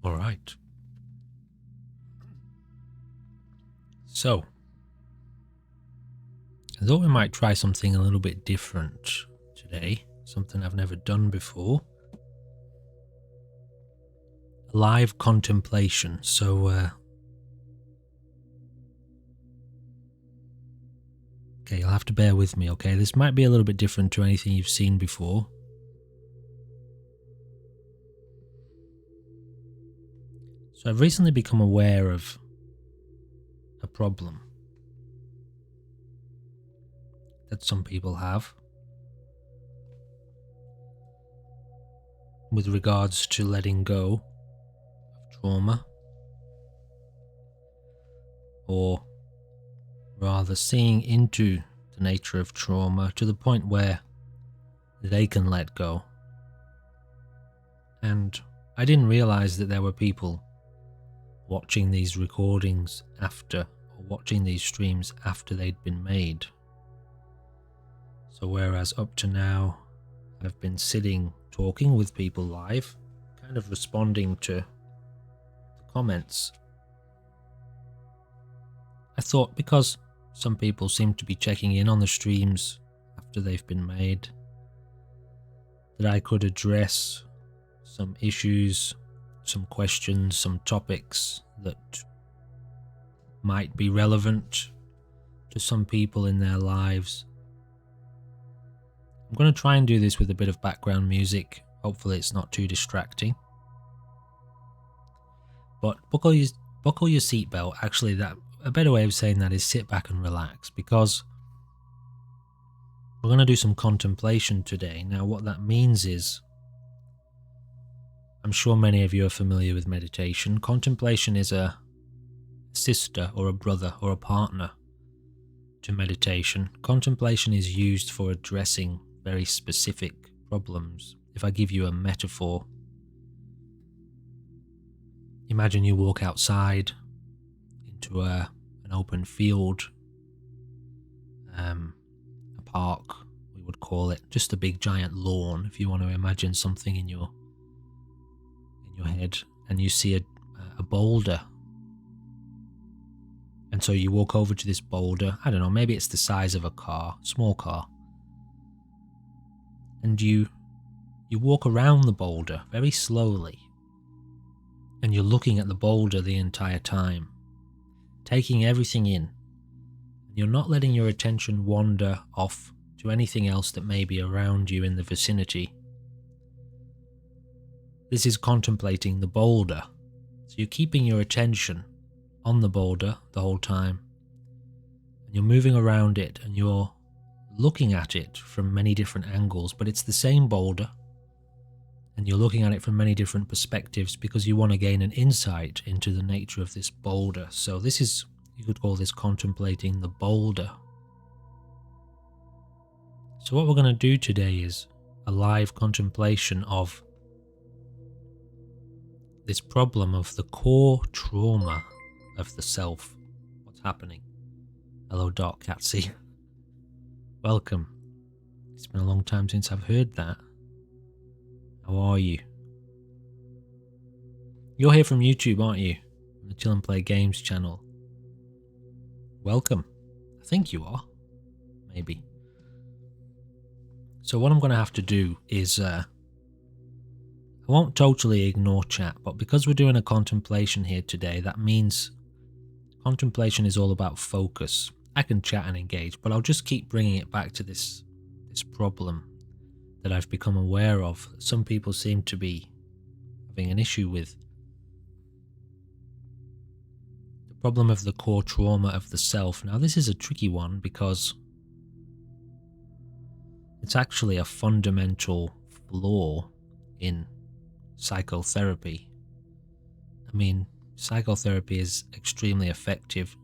All right. So, I thought we might try something a little bit different today, something I've never done before. A live contemplation. So, okay, you'll have to bear with me, okay? This might be a little bit different to anything you've seen before. So, I've recently become aware of a problem that some people have with regards to letting go of trauma, or rather seeing into the nature of trauma to the point where they can let go. And I didn't realize that there were people watching these recordings after, or watching these streams after they'd been made. So whereas up to now I've been sitting talking with people live, kind of responding to the comments, I thought because some people seem to be checking in on the streams after they've been made, that I could address some issues, some questions, some topics that might be relevant to some people in their lives. I'm going to try and do this with a bit of background music. Hopefully it's not too distracting. But buckle your seatbelt. Actually, a better way of saying that is sit back and relax, because we're going to do some contemplation today. Now, what that means is, I'm sure many of you are familiar with meditation. Contemplation is a sister or a brother or a partner to meditation. Contemplation is used for addressing very specific problems. If I give you a metaphor, imagine you walk outside into an open field, a park, we would call it, just a big giant lawn, if you want to imagine something in your head, and you see a boulder. And so you walk over to this boulder, I don't know, maybe it's the size of a car, small car. And you walk around the boulder very slowly. And you're looking at the boulder the entire time, taking everything in. And you're not letting your attention wander off to anything else that may be around you in the vicinity. This is contemplating the boulder. So you're keeping your attention on the boulder the whole time. And you're moving around it, and you're looking at it from many different angles, but it's the same boulder. And you're looking at it from many different perspectives because you want to gain an insight into the nature of this boulder. So this is, you could call this contemplating the boulder. So what we're going to do today is a live contemplation of this problem of the core trauma of the self. What's happening? Hello, Doc Catsy. Welcome. It's been a long time since I've heard that. How are you? You're here from YouTube, aren't you? On the Chill and Play Games channel. Welcome. I think you are. Maybe. So what I'm going to have to do is, I won't totally ignore chat, but because we're doing a contemplation here today, that means contemplation is all about focus. I can chat and engage, but I'll just keep bringing it back to this problem that I've become aware of. Some people seem to be having an issue with. The problem of the core trauma of the self. Now, this is a tricky one because it's actually a fundamental flaw in psychotherapy. I mean, psychotherapy is extremely effective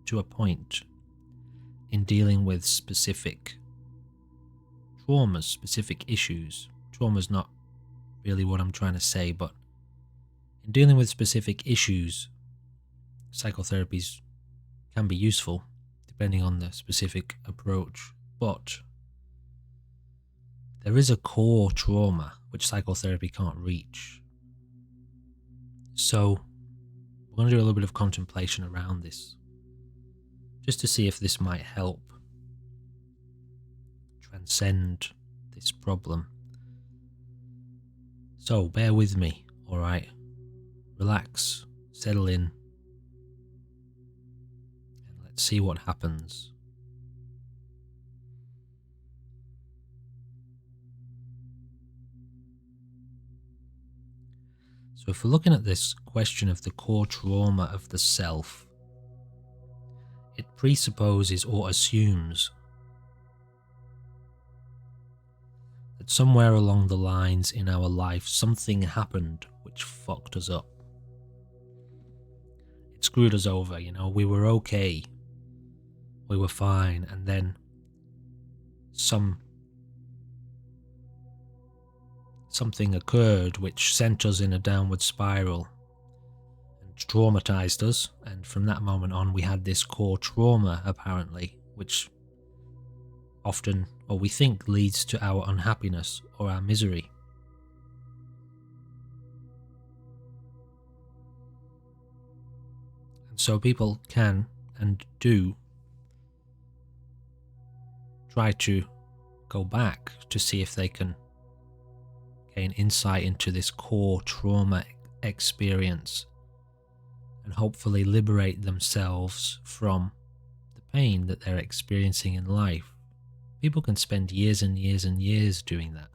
to a point in dealing with specific traumas, specific issues. Trauma's not really what I'm trying to say, but in dealing with specific issues, psychotherapies can be useful depending on the specific approach. But there is a core trauma which psychotherapy can't reach. So we're going to do a little bit of contemplation around this, just to see if this might help transcend this problem. So bear with me, alright? Relax, settle in, and let's see what happens. So if we're looking at this question of the core trauma of the self, it presupposes or assumes that somewhere along the lines in our life something happened which fucked us up. It screwed us over, you know, we were okay, we were fine, and then something occurred which sent us in a downward spiral and traumatized us, and from that moment on we had this core trauma apparently, which often, or we think, leads to our unhappiness or our misery. And so people can and do try to go back to see if they can gain insight into this core trauma experience and hopefully liberate themselves from the pain that they're experiencing in life. People can spend years and years and years doing that.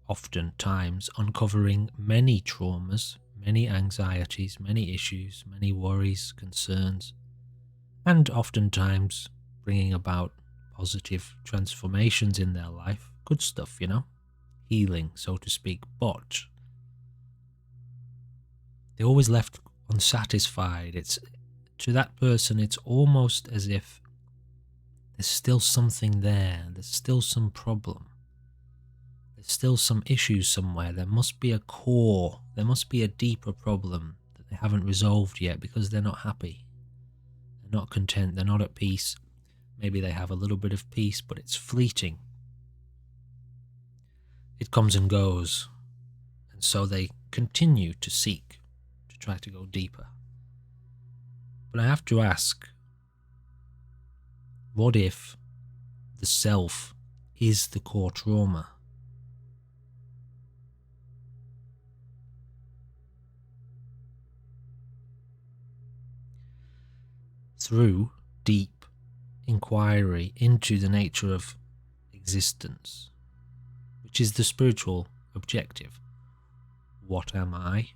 Oftentimes uncovering many traumas, many anxieties, many issues, many worries, concerns, and oftentimes bringing about positive transformations in their life. Good stuff, you know, healing, so to speak, but they're always left unsatisfied. It's, to that person, it's almost as if there's still something there, there's still some problem, there's still some issues somewhere. There must be a core, there must be a deeper problem that they haven't resolved yet, because they're not happy, they're not content, they're not at peace. Maybe they have a little bit of peace, but it's fleeting. It comes and goes, and so they continue to seek, to try to go deeper. But I have to ask, what if the self is the core trauma? Through deep inquiry into the nature of existence, which is the spiritual objective. What am I?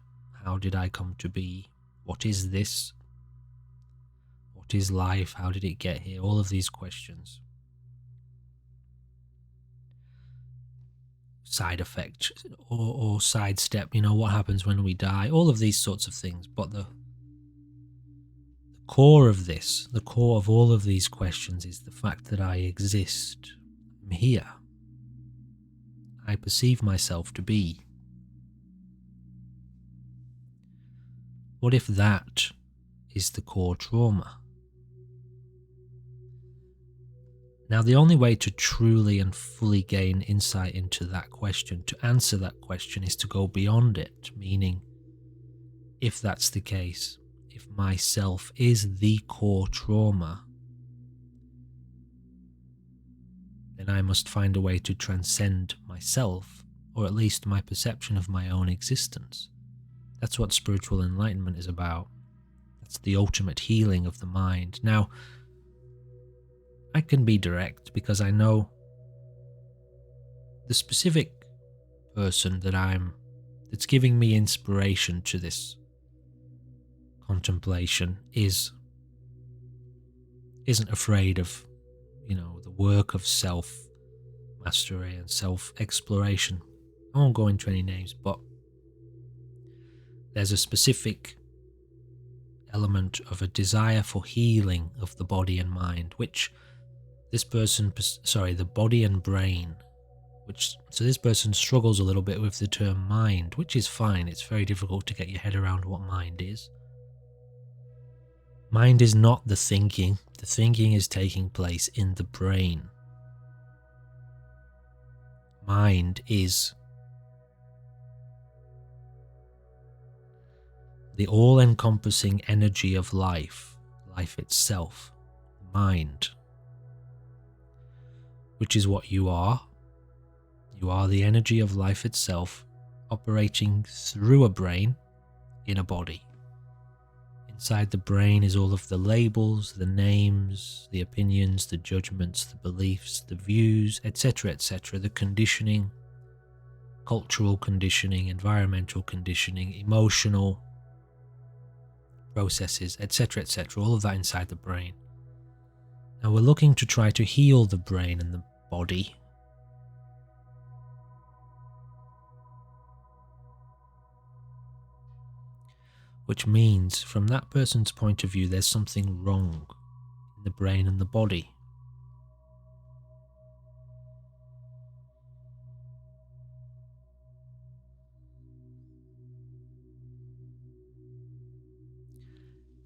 How did I come to be? What is this? What is life? How did it get here? All of these questions. Side effect or sidestep, you know, what happens when we die? All of these sorts of things. But the core of this, the core of all of these questions, is the fact that I exist. I'm here. I perceive myself to be. What if that is the core trauma? Now, the only way to truly and fully gain insight into that question, to answer that question, is to go beyond it, meaning, if that's the case, if myself is the core trauma, then I must find a way to transcend myself, or at least my perception of my own existence. That's what spiritual enlightenment is about. That's the ultimate healing of the mind. Now, I can be direct because I know the specific person that's giving me inspiration to this contemplation isn't afraid of, you know, the work of self-mastery and self-exploration. I won't go into any names, but there's a specific element of a desire for healing of the body and mind, which this person, the body and brain, so this person struggles a little bit with the term mind, which is fine. It's very difficult to get your head around what mind is. Mind is not the thinking. The thinking is taking place in the brain. Mind is the all-encompassing energy of life, life itself, mind, which is what you are. You are the energy of life itself, operating through a brain in a body. Inside the brain is all of the labels, the names, the opinions, the judgments, the beliefs, the views, etc., etc., the conditioning, cultural conditioning, environmental conditioning, emotional processes, etc., etc., all of that inside the brain. Now we're looking to try to heal the brain and the body. Which means, from that person's point of view, there's something wrong in the brain and the body.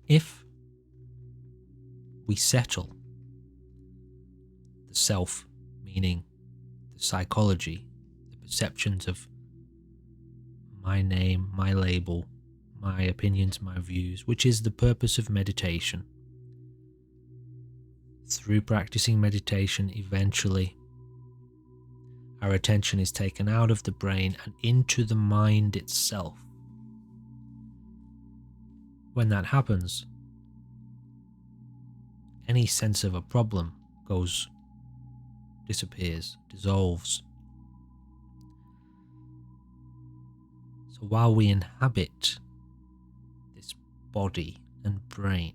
If we settle the self, meaning the psychology, the perceptions of my name, my label, my opinions, my views, which is the purpose of meditation. Through practicing meditation, eventually our attention is taken out of the brain and into the mind itself. When that happens, any sense of a problem disappears, dissolves. So while we inhabit this body and brain,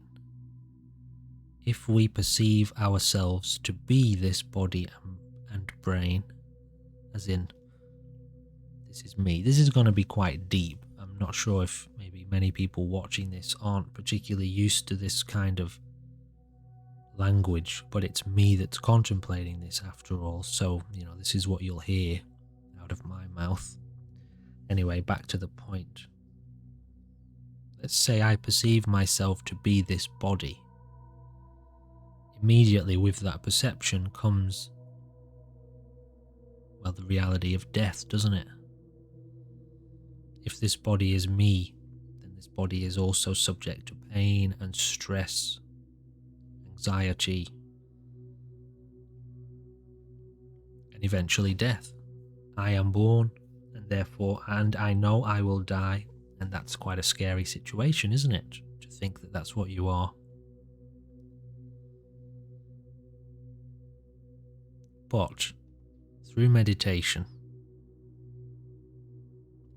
if we perceive ourselves to be this body and brain, as in, this is me, this is going to be quite deep. I'm not sure if maybe many people watching this aren't particularly used to this kind of language, but it's me that's contemplating this after all, so this is what you'll hear out of my mouth. Anyway, back to the point. Let's say I perceive myself to be this body. Immediately with that perception comes, well, the reality of death, doesn't it? If this body is me, then this body is also subject to pain and stress, anxiety, and eventually death. I am born, and I know I will die, and that's quite a scary situation, isn't it? To think that that's what you are. But through meditation,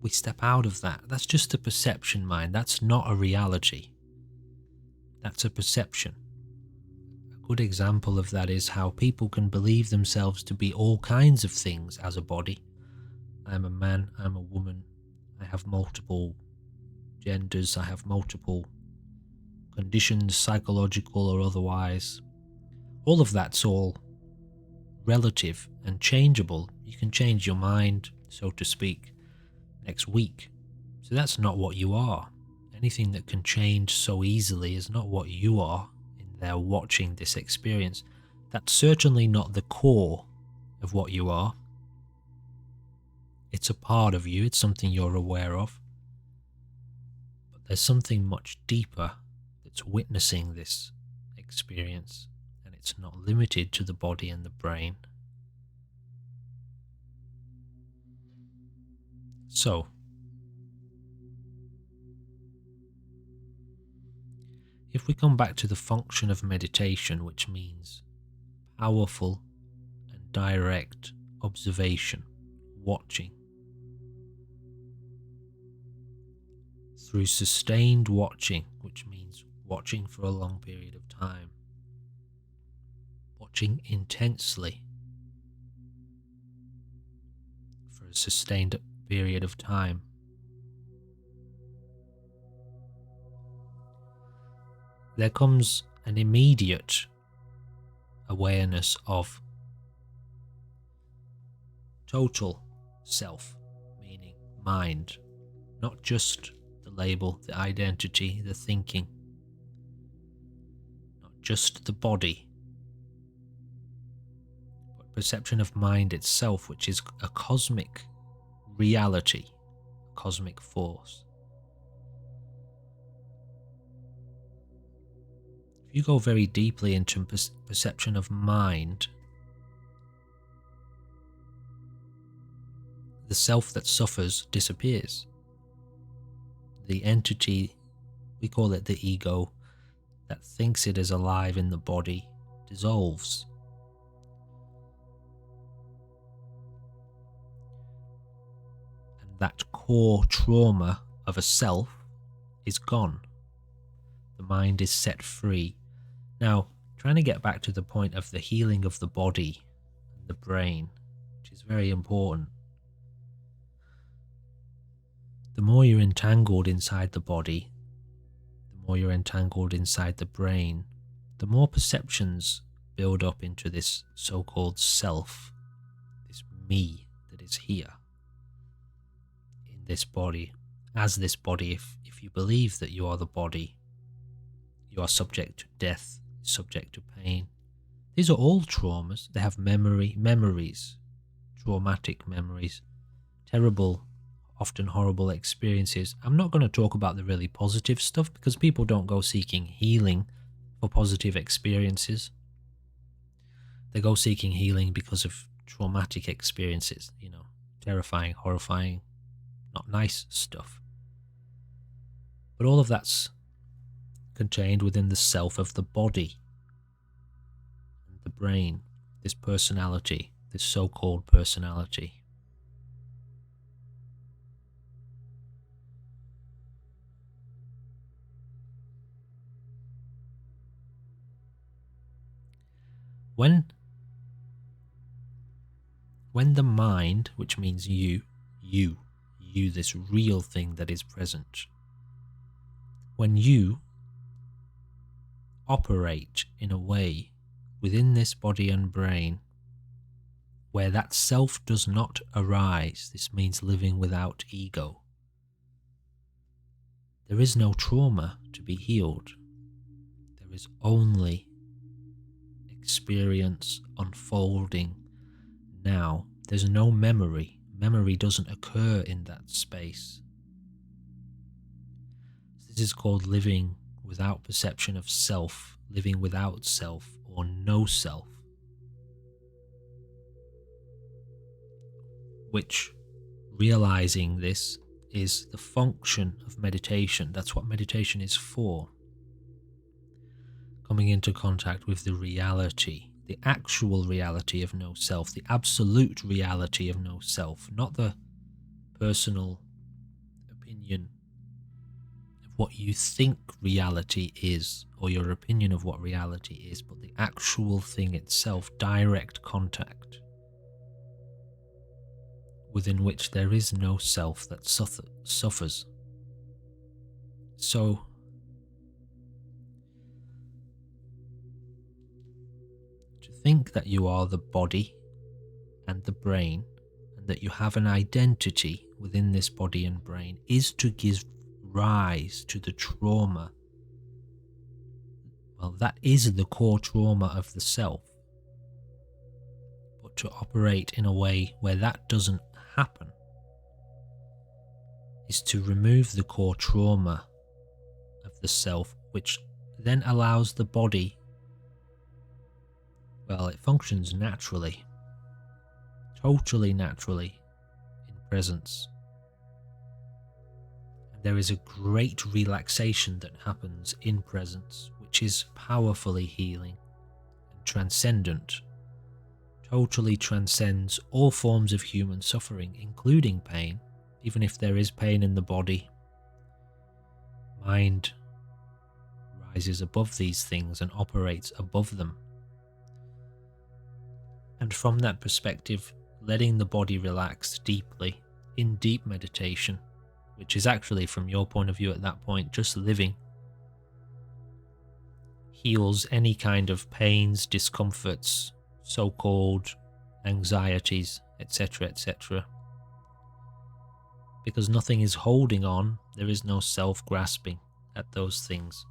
we step out of that. That's just a perception, mind. That's not a reality. That's a perception. A good example of that is how people can believe themselves to be all kinds of things as a body. I'm a man, I'm a woman, I have multiple genders, I have multiple conditions, psychological or otherwise. All of that's all relative and changeable. You can change your mind, so to speak, next week. So that's not what you are. Anything that can change so easily is not what you are in there watching this experience. That's certainly not the core of what you are. It's a part of you, it's something you're aware of. But there's something much deeper that's witnessing this experience, and it's not limited to the body and the brain. So, if we come back to the function of meditation, which means powerful and direct observation, watching, through sustained watching, which means watching for a long period of time, watching intensely for a sustained period of time, there comes an immediate awareness of total self, meaning mind, not just the label, the identity, the thinking, not just the body, but perception of mind itself, which is a cosmic reality, a cosmic force. if you go very deeply into perception of mind, the self that suffers disappears. The entity, we call it the ego, that thinks it is alive in the body, dissolves. And that core trauma of a self is gone. The mind is set free. Now, trying to get back to the point of the healing of the body and the brain, which is very important. The more you're entangled inside the body, the more you're entangled inside the brain, the more perceptions build up into this so-called self, this me that is here in this body. As this body, if you believe that you are the body, you are subject to death, subject to pain. These are all traumas. They have memories, traumatic memories, terrible, often horrible experiences. I'm not going to talk about the really positive stuff because people don't go seeking healing for positive experiences. They go seeking healing because of traumatic experiences, terrifying, horrifying, not nice stuff. But all of that's contained within the self of the body and the brain, this personality, this so-called personality. When the mind, which means you, this real thing that is present, when you operate in a way within this body and brain where that self does not arise, this means living without ego, there is no trauma to be healed. There is only experience unfolding now. There's no memory. Memory doesn't occur in that space. This is called living without perception of self, living without self, or no self. Which, realizing this, is the function of meditation. That's what meditation is for. Coming into contact with the reality, the actual reality of no self, the absolute reality of no self, not the personal opinion of what you think reality is, or your opinion of what reality is, but the actual thing itself, direct contact, within which there is no self that suffers. So, to think that you are the body and the brain, and that you have an identity within this body and brain, is to give rise to the trauma. Well, that is the core trauma of the self. But to operate in a way where that doesn't happen is to remove the core trauma of the self, which then allows the body, well, it functions naturally, totally naturally in presence. And there is a great relaxation that happens in presence, which is powerfully healing and transcendent. Totally transcends all forms of human suffering, including pain. Even if there is pain in the body, mind rises above these things and operates above them. And from that perspective, letting the body relax deeply in deep meditation, which is actually, from your point of view at that point, just living, heals any kind of pains, discomforts, so-called anxieties, etc., etc. Because nothing is holding on, there is no self-grasping at those things.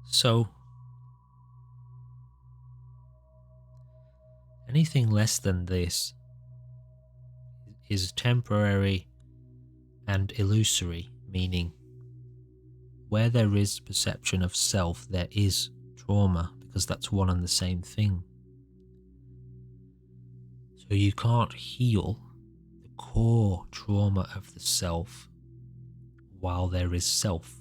So, anything less than this is temporary and illusory, meaning where there is perception of self, there is trauma, because that's one and the same thing. So you can't heal the core trauma of the self while there is self.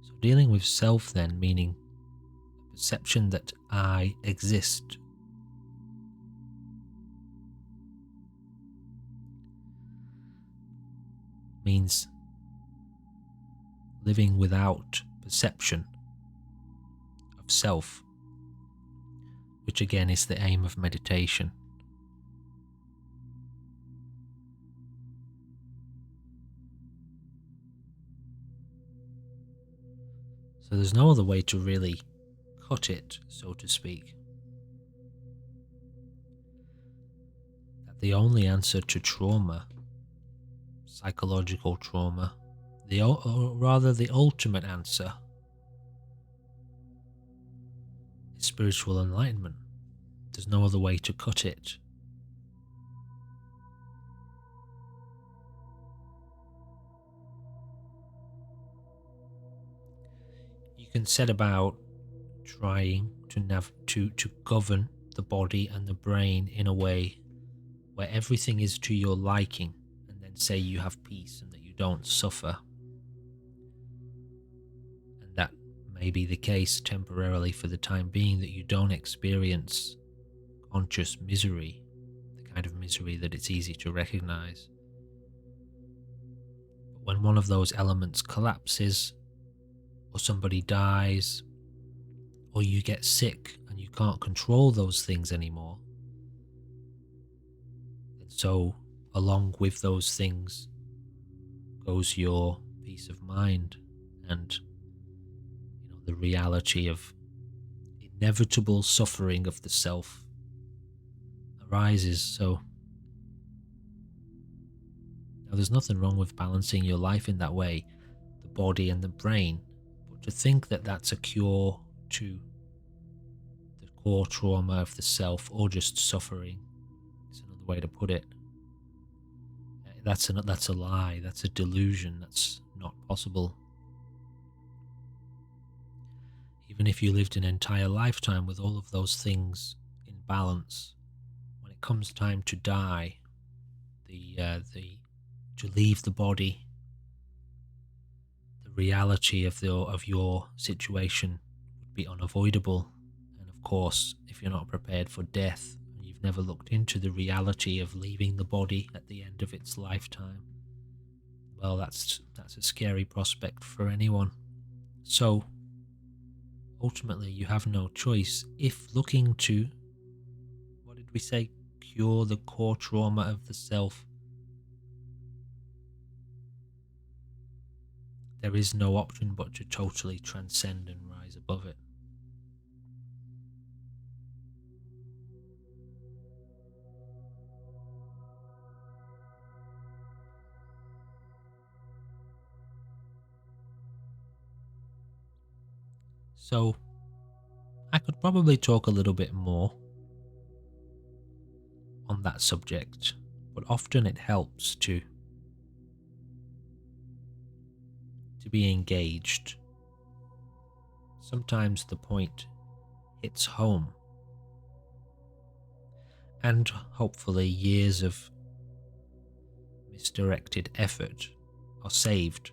So dealing with self then, meaning the perception that I exist, means living without perception of self, which again is the aim of meditation. So there's no other way to really cut it, so to speak. That the only answer to trauma, psychological trauma, or rather the ultimate answer, is spiritual enlightenment. There's no other way to cut it. You can set about trying to govern the body and the brain in a way where everything is to your liking, and then say you have peace and that you don't suffer. And that may be the case temporarily for the time being, that you don't experience conscious misery, the kind of misery that it's easy to recognize. But when one of those elements collapses, or somebody dies, or you get sick and you can't control those things anymore, and so along with those things goes your peace of mind and the reality of inevitable suffering of the self arises. So now there's nothing wrong with balancing your life in that way, the body and the brain, but to think that that's a cure to the core trauma of the self, or just suffering, is another way to put it. That's a lie, that's a delusion, that's not possible. Even if you lived an entire lifetime with all of those things in balance, when it comes time to die, to leave the body, the reality of your situation would be unavoidable. And of course, if you're not prepared for death, and you've never looked into the reality of leaving the body at the end of its lifetime, well, that's a scary prospect for anyone. So ultimately, you have no choice if looking to, what did we say, cure the core trauma of the self. There is no option but to totally transcend and rise above it. So, I could probably talk a little bit more on that subject, but often it helps to be engaged. Sometimes the point hits home, and hopefully years of misdirected effort are saved.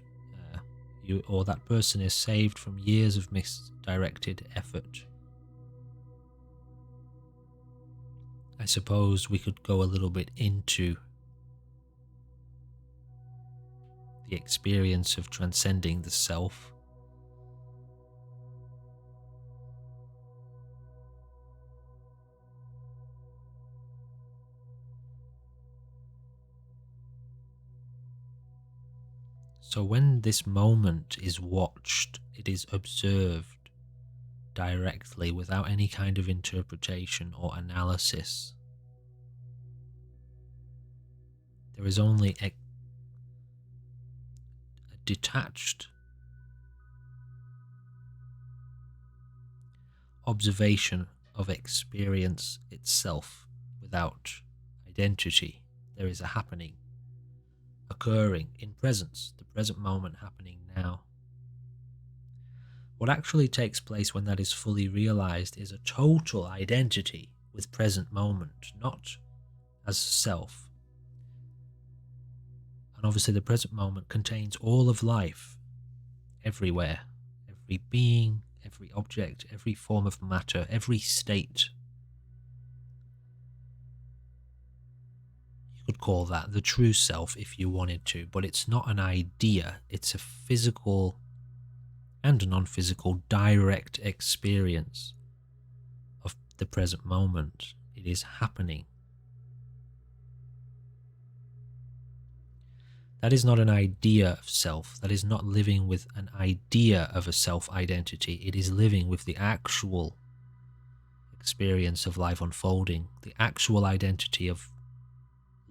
You or that person is saved from years of misdirected effort. I suppose we could go a little bit into the experience of transcending the self. So when this moment is watched, it is observed directly without any kind of interpretation or analysis. There is only a detached observation of experience itself without identity. there is a happening occurring in presence, the present moment happening now. What actually takes place when that is fully realized is a total identity with present moment, not as self. And obviously the present moment contains all of life, everywhere, every being, every object, every form of matter, every state. You could call that the true self if you wanted to, but it's not an idea, it's a physical and non-physical direct experience of the present moment. It is happening. That is not an idea of self. That is not living with an idea of a self-identity. It is living with the actual experience of life unfolding, the actual identity of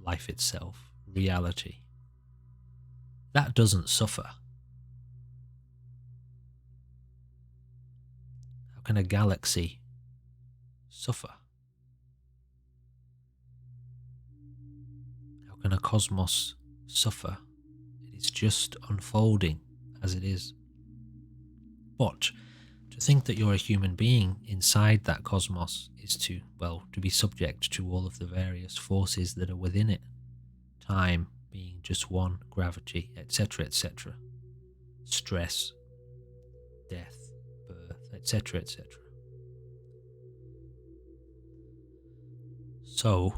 life itself, reality. That doesn't suffer. How can a galaxy suffer? How can a cosmos suffer? It is just unfolding as it is. But to think that you're a human being inside that cosmos is to be subject to all of the various forces that are within it. Time being just one, gravity, etc., etc. Stress, death, birth, etc., etc. So,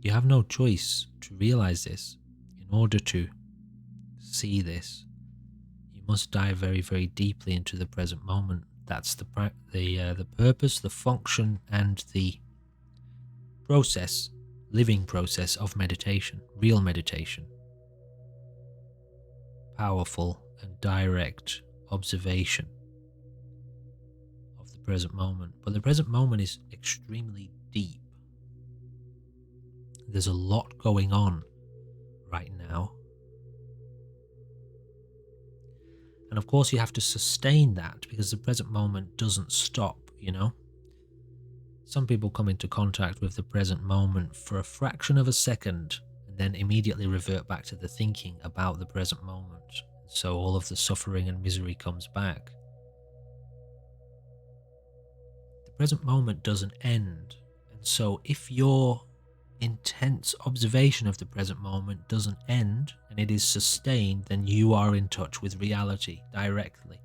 you have no choice to realize this. In order to see this, you must dive very, very deeply into the present moment. That's the purpose, the function, and the process, living process of meditation, real meditation. Powerful and direct observation of the present moment. But the present moment is extremely deep. There's a lot going on right now. And of course you have to sustain that because the present moment doesn't stop, you know. Some people come into contact with the present moment for a fraction of a second and then immediately revert back to the thinking about the present moment. So all of the suffering and misery comes back. The present moment doesn't end. And so if your intense observation of the present moment doesn't end and it is sustained, then you are in touch with reality directly.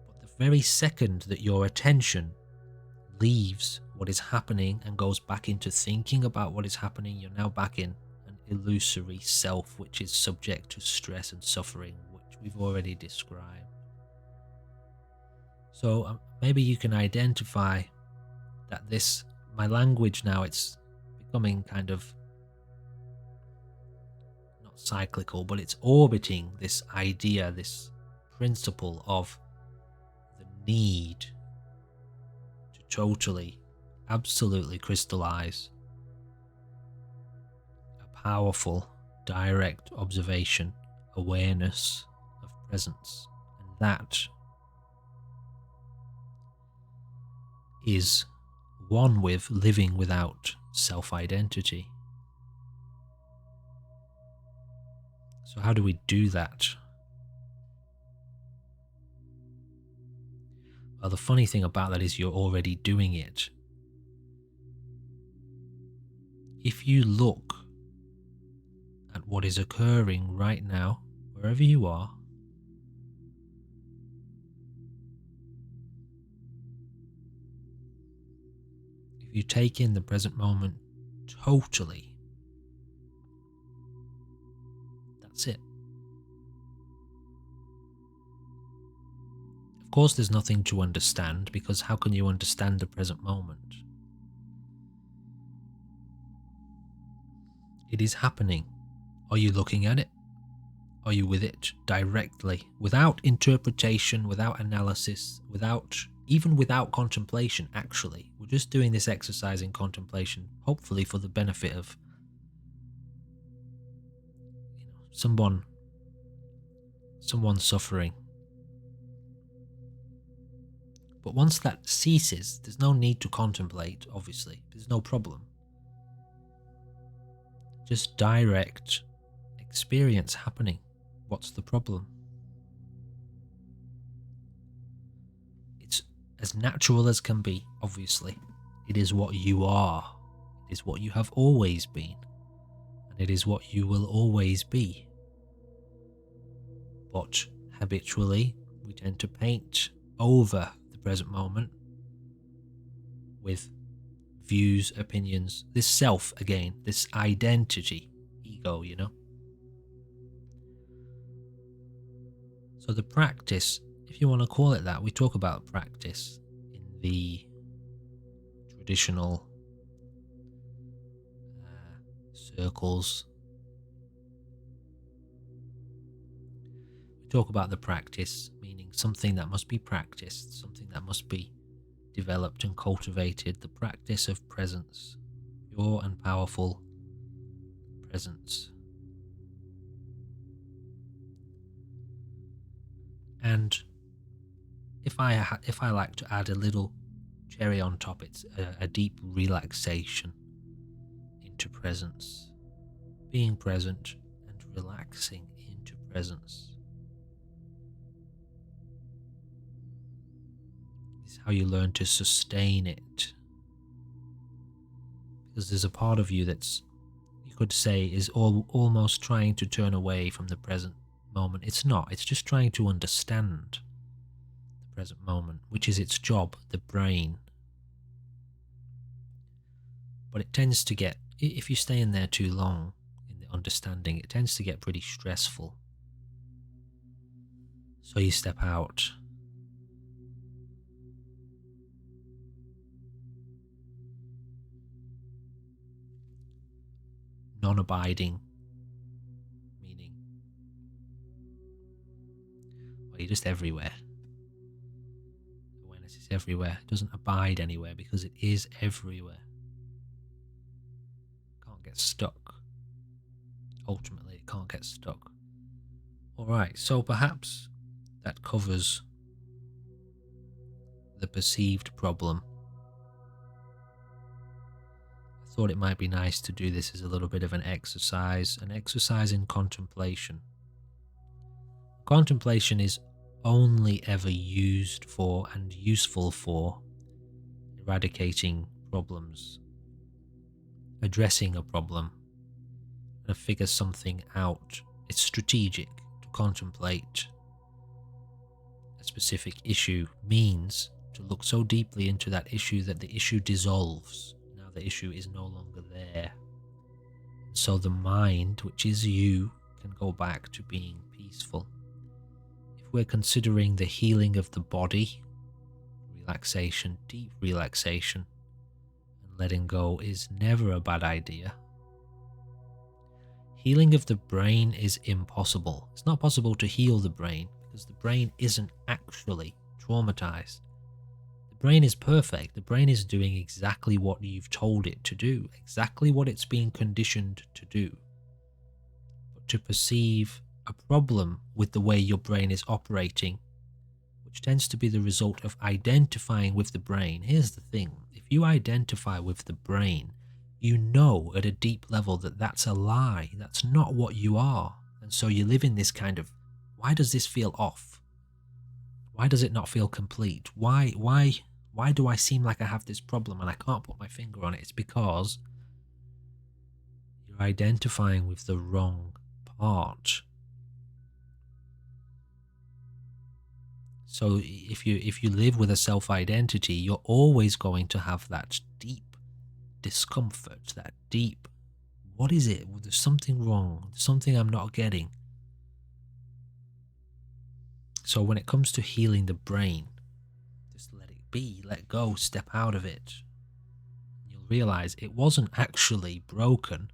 But the very second that your attention leaves what is happening and goes back into thinking about what is happening, you're now back in an illusory self which is subject to stress and suffering, which we've already described. So maybe you can identify that my language now, it's becoming kind of not cyclical, but it's orbiting this idea, this principle of the need to totally, absolutely crystallize a powerful, direct observation, awareness of presence. And that is one with living without self-identity. So how do we do that? Well, the funny thing about that is you're already doing it. If you look at what is occurring right now, wherever you are, if you take in the present moment totally, that's it. Of course, there's nothing to understand, because how can you understand the present moment? It is happening. Are you looking at it? Are you with it directly, without interpretation, without analysis, even without contemplation? Actually, we're just doing this exercise in contemplation, hopefully for the benefit of someone suffering. But once that ceases, there's no need to contemplate, obviously. There's no problem. Just direct experience happening. What's the problem? It's as natural as can be, obviously. It is what you are. It is what you have always been. And it is what you will always be. But habitually, we tend to paint over the present moment with views, opinions, this self again, this identity, ego, you know. So the practice, if you want to call it that, we talk about practice in the traditional circles. We talk about the practice, meaning something that must be practiced, something that must be developed and cultivated, the practice of presence, pure and powerful presence. And if I like to add a little cherry on top, it's a deep relaxation into presence, being present and relaxing into presence. This is how you learn to sustain it, because there's a part of you that's, you could say, is almost trying to turn away from the present moment. It's not, it's just trying to understand the present moment, which is its job, the brain. But it tends to get, if you stay in there too long in the understanding, it tends to get pretty stressful. So you step out. Non-abiding, meaning, well, you're just everywhere. Awareness is everywhere. It doesn't abide anywhere because it is everywhere. Can't get stuck. Ultimately, it can't get stuck. Alright, so perhaps that covers the perceived problem. I thought it might be nice to do this as a little bit of an exercise in contemplation. Contemplation is only ever used for and useful for eradicating problems, addressing a problem, and figure something out. It's strategic to contemplate a specific issue means to look so deeply into that issue that the issue dissolves. Now the issue is no longer there. So the mind, which is you, can go back to being peaceful. If we're considering the healing of the body, relaxation, deep relaxation, and letting go is never a bad idea. Healing of the brain is impossible. It's not possible to heal the brain because the brain isn't actually traumatized. The brain is perfect. The brain is doing exactly what you've told it to do, exactly what it's being conditioned to do. But to perceive a problem with the way your brain is operating, which tends to be the result of identifying with the brain. Here's the thing. If you identify with the brain, you know at a deep level that that's a lie. That's not what you are. And so you live in this kind of, why does this feel off? Why does it not feel complete? Why do I seem like I have this problem and I can't put my finger on it? It's because you're identifying with the wrong part. So if you live with a self-identity, you're always going to have that deep discomfort, that deep, what is it? Well, there's something wrong, there's something I'm not getting. So when it comes to healing the brain, just let it be, let go, step out of it. You'll realize it wasn't actually broken,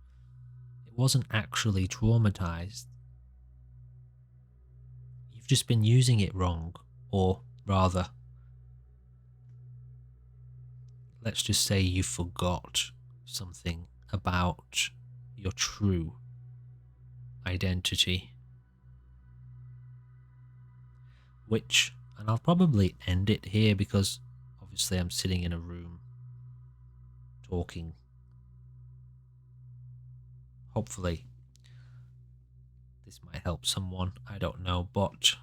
it wasn't actually traumatized. You've just been using it wrong, or rather, let's just say you forgot something about your true identity, which And I'll probably end it here because obviously I'm sitting in a room talking. Hopefully this might help someone, I don't know, but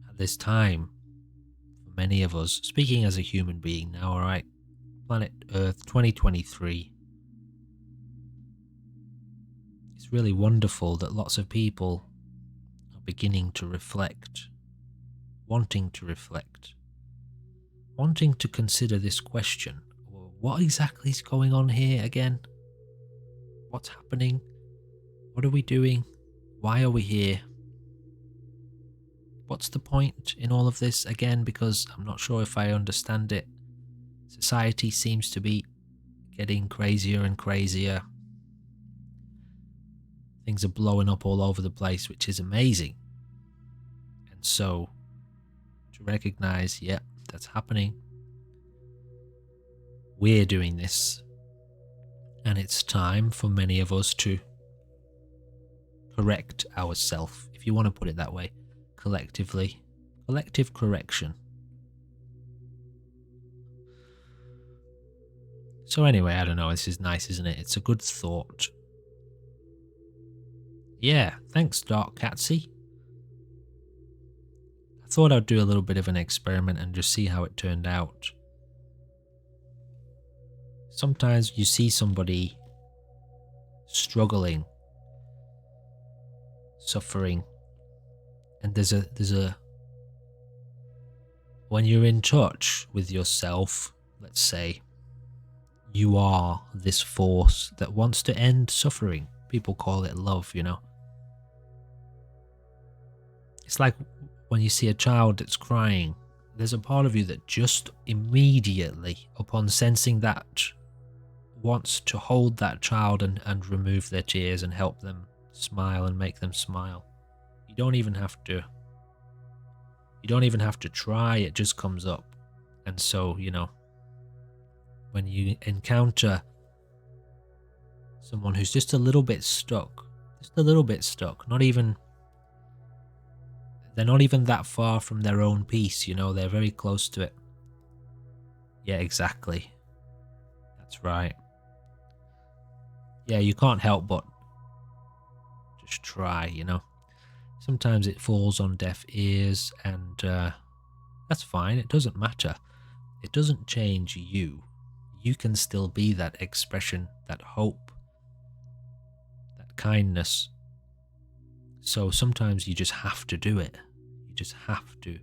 at this time, for many of us, speaking as a human being now, alright, planet Earth 2023, it's really wonderful that lots of people are beginning to reflect, wanting to reflect, wanting to consider this question. What exactly is going on here again? What's happening? What are we doing? Why are we here? What's the point in all of this again? Because I'm not sure if I understand it. Society seems to be getting crazier and crazier. Things are blowing up all over the place, which is amazing. And so, to recognize, yeah, that's happening. We're doing this. And it's time for many of us to correct ourselves, if you want to put it that way, collectively. Collective correction. So anyway, I don't know, this is nice, isn't it? It's a good thought. Yeah, thanks, Dark Catsy. I thought I'd do a little bit of an experiment and just see how it turned out. Sometimes you see somebody struggling, suffering, and there's a when you're in touch with yourself, let's say, you are this force that wants to end suffering. People call it love, you know. It's like when you see a child that's crying, there's a part of you that just immediately, upon sensing that, wants to hold that child and remove their tears and help them smile and make them smile. You don't even have to try, it just comes up. And so, you know, when you encounter someone who's just a little bit stuck, they're not even that far from their own peace, you know, they're very close to it. Yeah, exactly. That's right. Yeah, you can't help but just try, you know. Sometimes it falls on deaf ears, and that's fine, it doesn't matter. It doesn't change you. You can still be that expression, that hope, that kindness. So sometimes you just have to do it. You just have to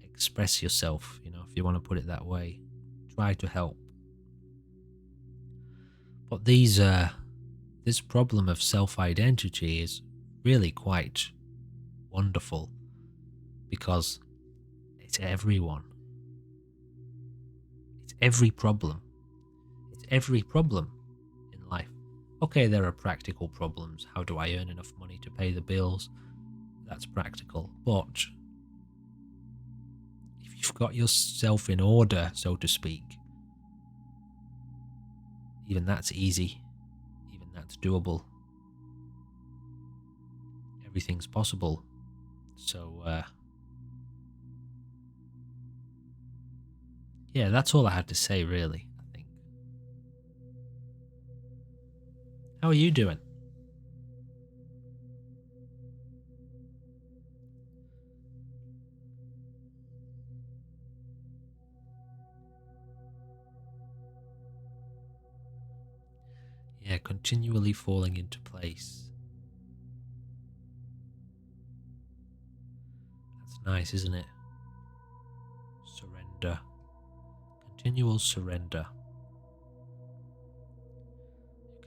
express yourself, you know, if you want to put it that way. Try to help. But this problem of self-identity is really quite wonderful because it's everyone. It's every problem. It's every problem in life. Okay, there are practical problems. How do I earn enough money to pay the bills? That's practical. But if you've got yourself in order, so to speak, even that's easy. Even that's doable. Everything's possible. So, yeah, that's all I had to say, really, I think. How are you doing? Yeah, continually falling into place. That's nice, isn't it? Surrender. Continual surrender.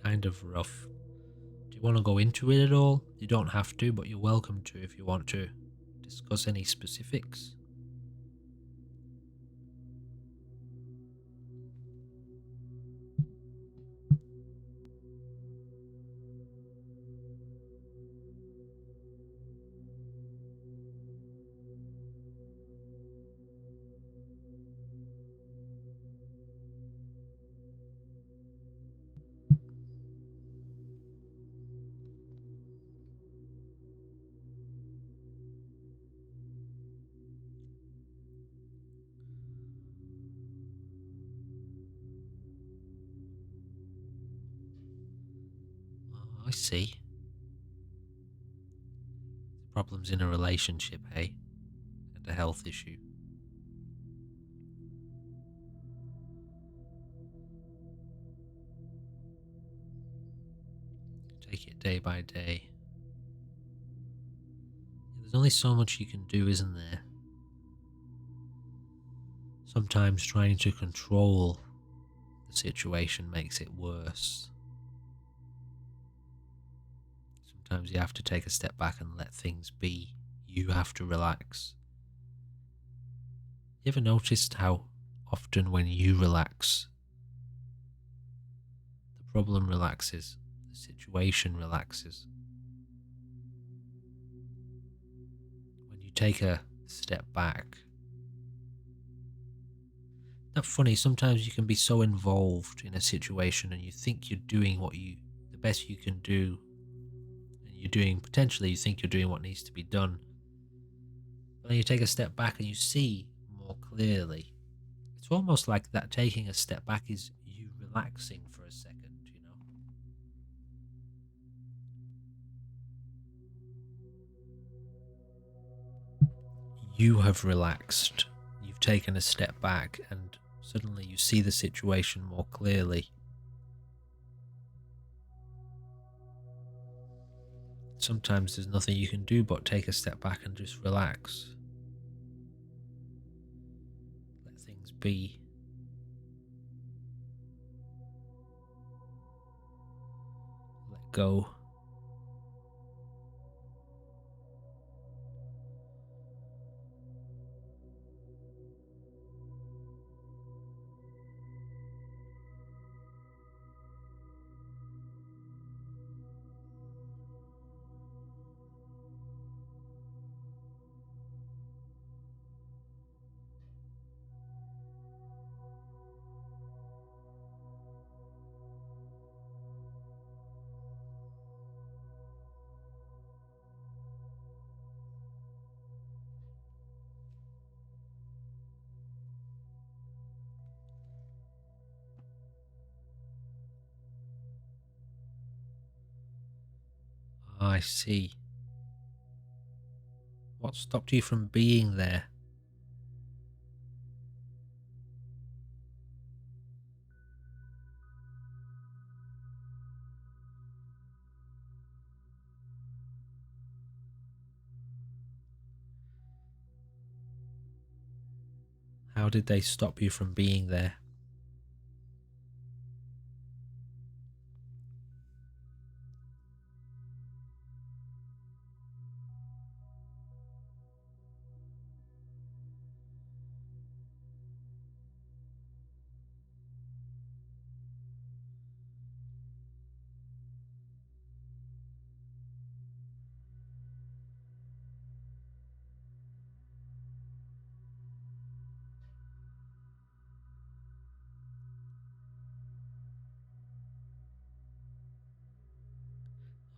Kind of rough. Do you want to go into it at all? You don't have to, but you're welcome to if you want to discuss any specifics. I see. Problems in a relationship, hey? And a health issue. Take it day by day. There's only so much you can do, isn't there? Sometimes trying to control the situation makes it worse. Sometimes you have to take a step back and let things be. You have to relax. You ever noticed how often when you relax, the problem relaxes, the situation relaxes? When you take a step back. Not funny, sometimes you can be so involved in a situation and you think you're doing the best you can do, and potentially you think you're doing what needs to be done. But then you take a step back and you see more clearly. It's almost like that taking a step back is you relaxing for a second, you know? You have relaxed. You've taken a step back and suddenly you see the situation more clearly. Sometimes there's nothing you can do but take a step back and just relax. Let things be. Let go. I see. What stopped you from being there? How did they stop you from being there?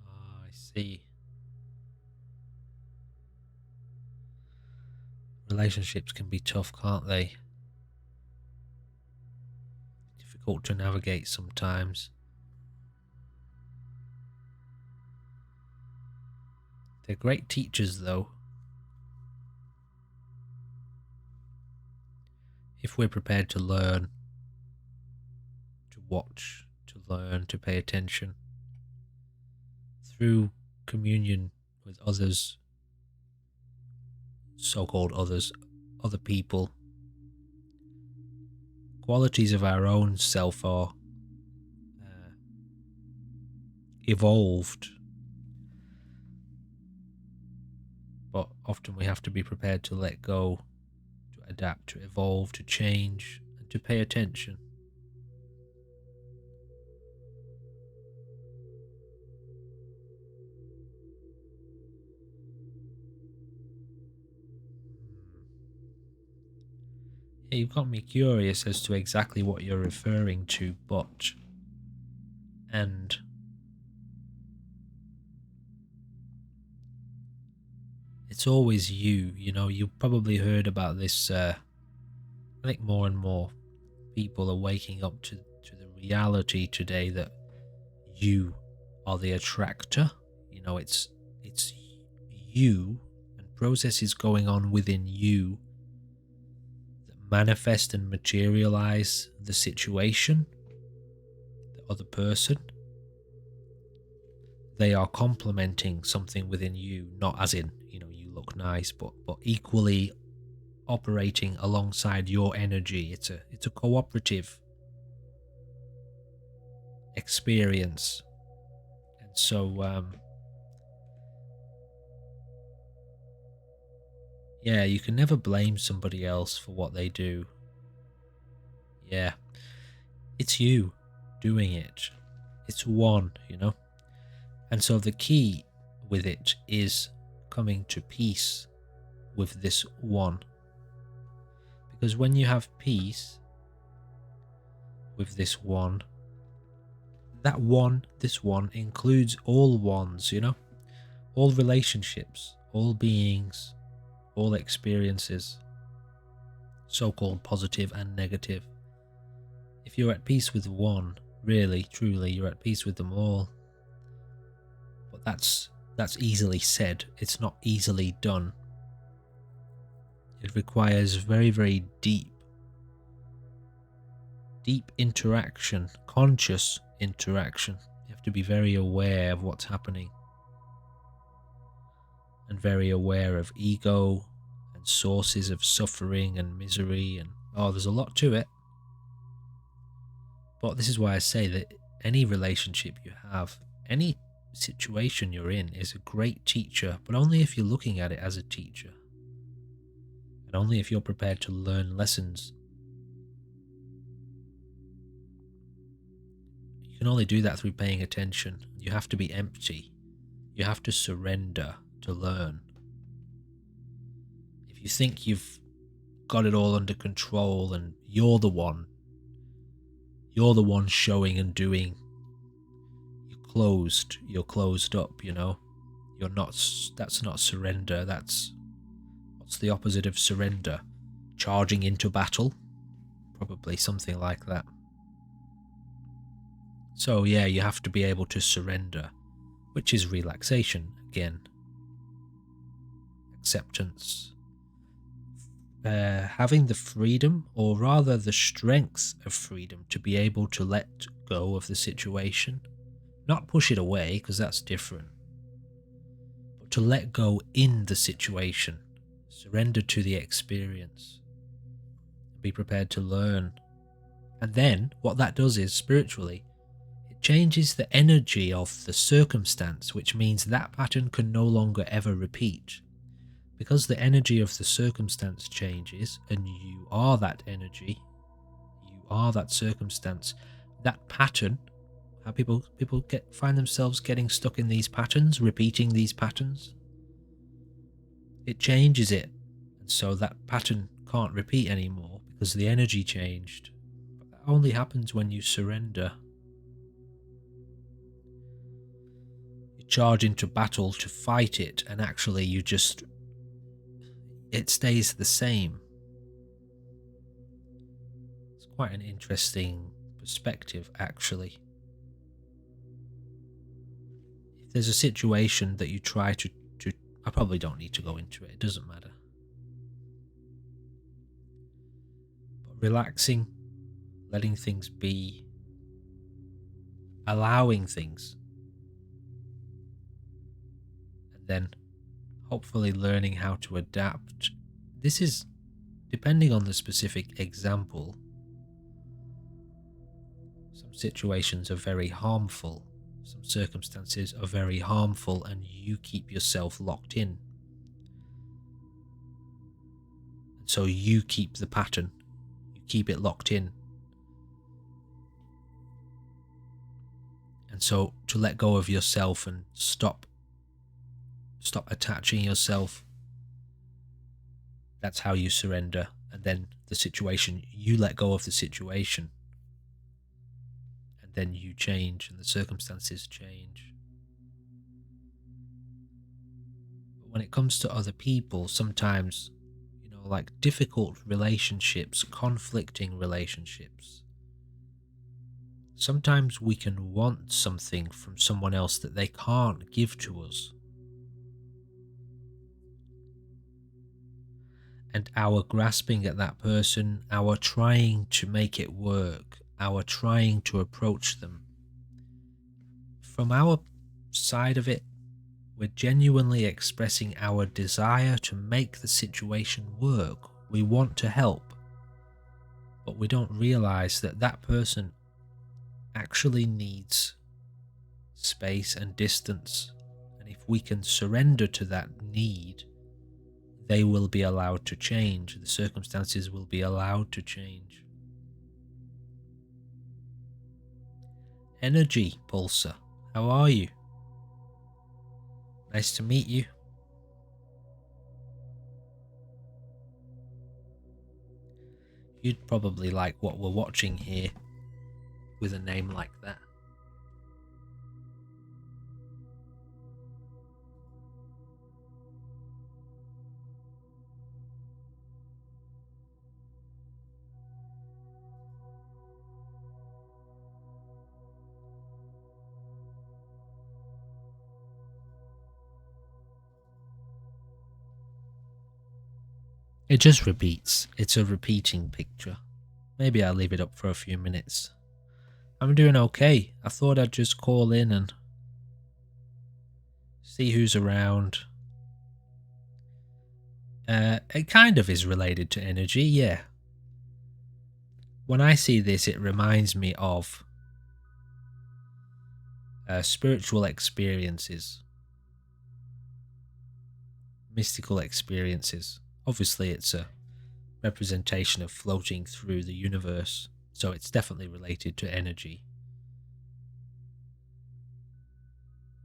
I see. Relationships can be tough, can't they? Difficult to navigate sometimes. They're great teachers, though. If we're prepared to learn, to watch, to learn, to pay attention through communion with others, so-called others, other people, qualities of our own self are evolved, but often we have to be prepared to let go, to adapt, to evolve, to change, and to pay attention. Yeah, you've got me curious as to exactly what you're referring to, and it's always you, you've probably heard about this, I think more and more people are waking up to the reality today that you are the attractor. You know, it's you, and processes going on within you that manifest and materialize the situation, the other person. They are complementing something within you, not as in, you know, you look nice, but equally operating alongside your energy. It's a cooperative experience. And so yeah, you can never blame somebody else for what they do. Yeah, it's you doing it. It's one, you know. And so the key with it is coming to peace with this one. Because when you have peace with this one, that one, this one, includes all ones, you know? All relationships, all beings, all experiences, so-called positive and negative. If you're at peace with one, really, truly, you're at peace with them all. But that's easily said. It's not easily done. It requires very, very deep interaction, conscious interaction. You have to be very aware of what's happening, and very aware of ego and sources of suffering and misery, and there's a lot to it. But this is why I say that any relationship you have, any situation you're in, is a great teacher, but only if you're looking at it as a teacher, and only if you're prepared to learn lessons. You can only do that through paying attention. You have to be empty. You have to surrender to learn. If you think you've got it all under control and you're the one showing and doing, you're closed up, you know. You're not, that's not surrender. What's the opposite of surrender? Charging into battle? Probably something like that. So yeah, you have to be able to surrender, which is relaxation again. Acceptance. Having the freedom, or rather the strength of freedom, to be able to let go of the situation. Not push it away, because that's different. But to let go in the situation. Surrender to the experience. Be prepared to learn. And then, what that does is, spiritually, it changes the energy of the circumstance, which means that pattern can no longer ever repeat. Because the energy of the circumstance changes, and you are that energy, you are that circumstance, that pattern, how people find themselves getting stuck in these patterns, repeating these patterns. It changes it, and so that pattern can't repeat anymore because the energy changed. But that only happens when you surrender. You charge into battle to fight it, and actually it stays the same. It's quite an interesting perspective, actually. If there's a situation that you try to I probably don't need to go into it, it doesn't matter. But relaxing, letting things be, allowing things, and then hopefully learning how to adapt. This is depending on the specific example. Some situations are very harmful. Some circumstances are very harmful, and you keep yourself locked in. And so you keep the pattern. You keep it locked in. And so to let go of yourself and stop attaching yourself, that's how you surrender. And then the situation, you let go of the situation. And then you change, and the circumstances change. But when it comes to other people, sometimes, like difficult relationships, conflicting relationships, Sometimes we can want something from someone else that they can't give to us. And our grasping at that person, our trying to make it work, our trying to approach them, from our side of it, we're genuinely expressing our desire to make the situation work. We want to help, but we don't realize that that person actually needs space and distance. And if we can surrender to that need, they will be allowed to change. The circumstances will be allowed to change. Energy Pulsar, how are you? Nice to meet you. You'd probably like what we're watching here with a name like that. It just repeats. It's a repeating picture. Maybe I'll leave it up for a few minutes. I'm doing okay. I thought I'd just call in and see who's around. It kind of is related to energy, yeah. When I see this, it reminds me of spiritual experiences, mystical experiences. Obviously, it's a representation of floating through the universe, so it's definitely related to energy.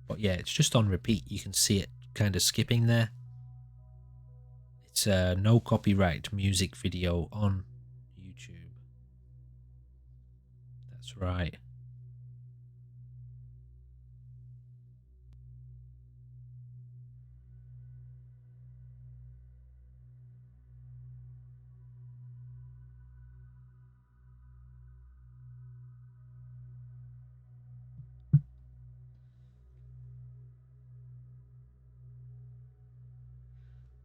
But yeah, it's just on repeat. You can see it kind of skipping there. It's a no copyright music video on YouTube. That's right.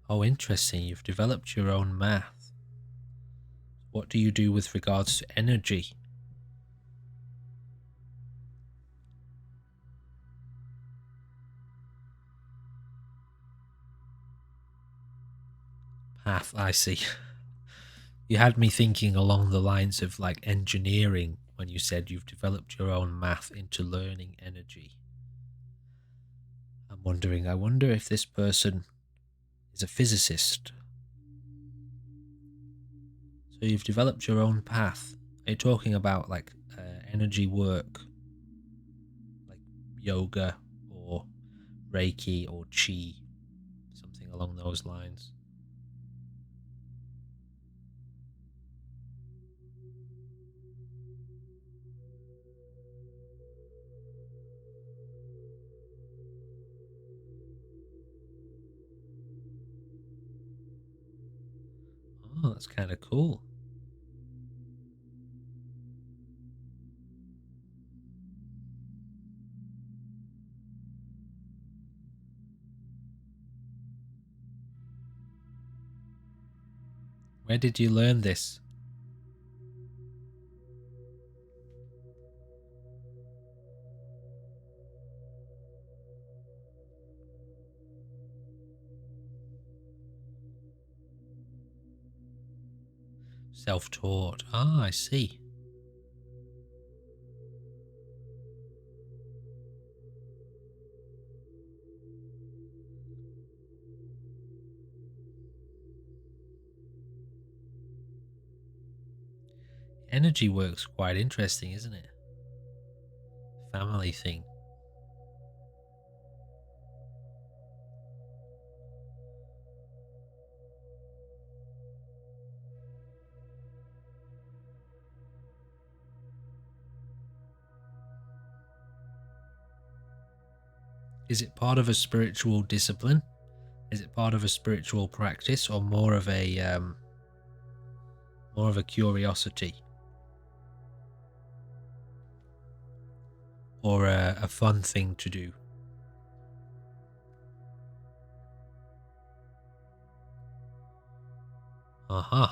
Oh, interesting. You've developed your own math. What do you do with regards to energy? Path, I see. You had me thinking along the lines of like engineering when you said you've developed your own math into learning energy. I'm wondering, I wonder if this person is a physicist. So you've developed your own path. Are you talking about like energy work, like yoga or Reiki or Chi, something along those lines? Oh, that's kind of cool. Where did you learn this? Self-taught. Ah, I see. Energy work's quite interesting, isn't it? Family thing. Is it part of a spiritual discipline? Is it part of a spiritual practice, or more of a curiosity? or a fun thing to do? Uh-huh.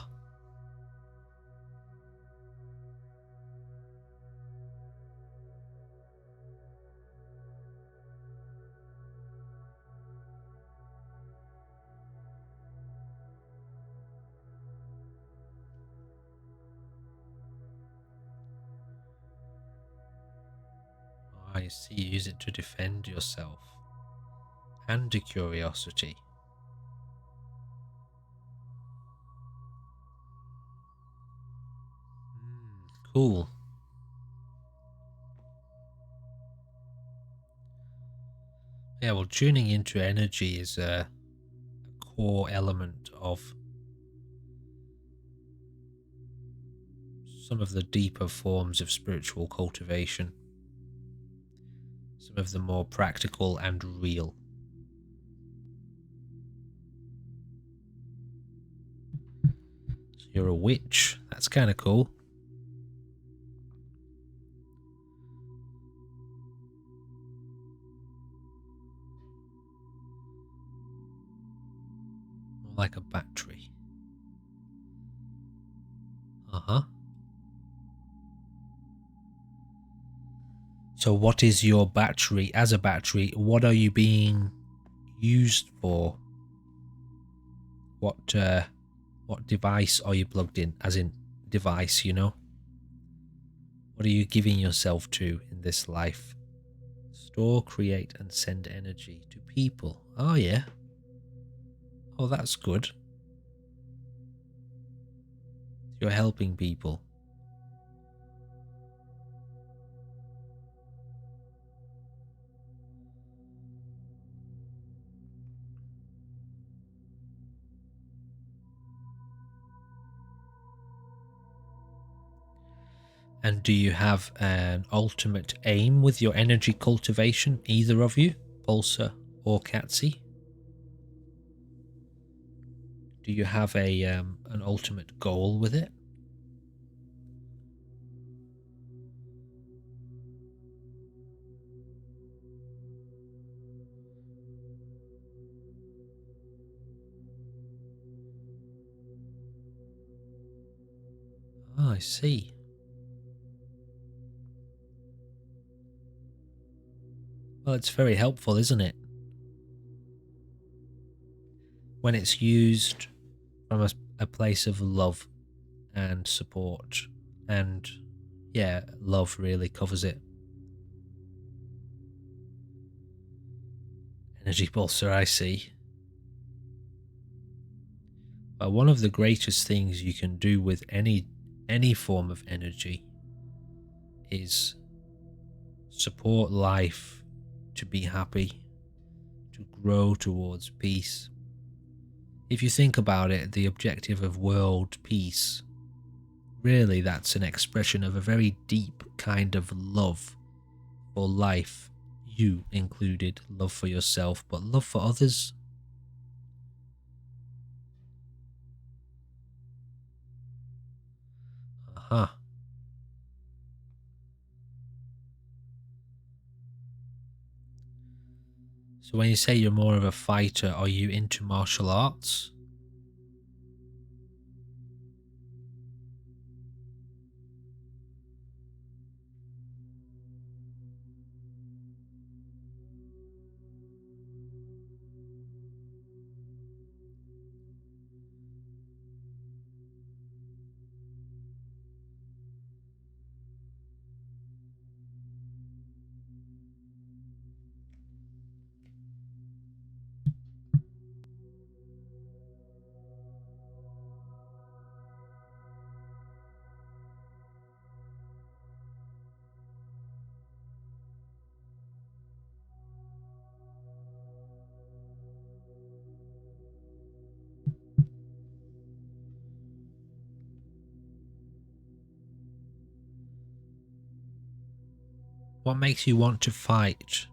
I see, you use it to defend yourself and a curiosity. Cool. Yeah, well, tuning into energy is a core element of some of the deeper forms of spiritual cultivation, some of the more practical and real. So you're a witch. That's kind of cool. More like a battery. Uh-huh. So what is your battery? As a battery, what are you being used for? What device are you plugged in? As in device, you know? What are you giving yourself to in this life? Store, create, and send energy to people. Oh, yeah. Oh, that's good. You're helping people. And do you have an ultimate aim with your energy cultivation, either of you, Pulsar or Katsy? Do you have an ultimate goal with it? Oh, I see. Well, it's very helpful, isn't it? When it's used from a place of love and support. And yeah, love really covers it. Energy Pulsar, I see. But one of the greatest things you can do with any form of energy is support life to be happy, to grow towards peace. If you think about it, the objective of world peace, really that's an expression of a very deep kind of love for life, you included, love for yourself, but love for others. Uh-huh. So when you say you're more of a fighter, are you into martial arts? What makes you want to fight?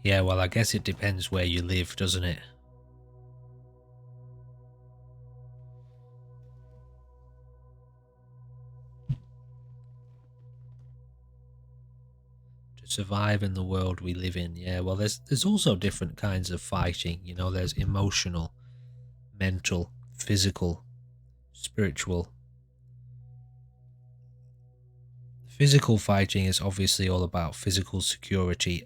Yeah, well, I guess it depends where you live, doesn't it? To survive in the world we live in, yeah, well, there's also different kinds of fighting. You know, there's emotional, mental, physical, spiritual. Physical fighting is obviously all about physical security,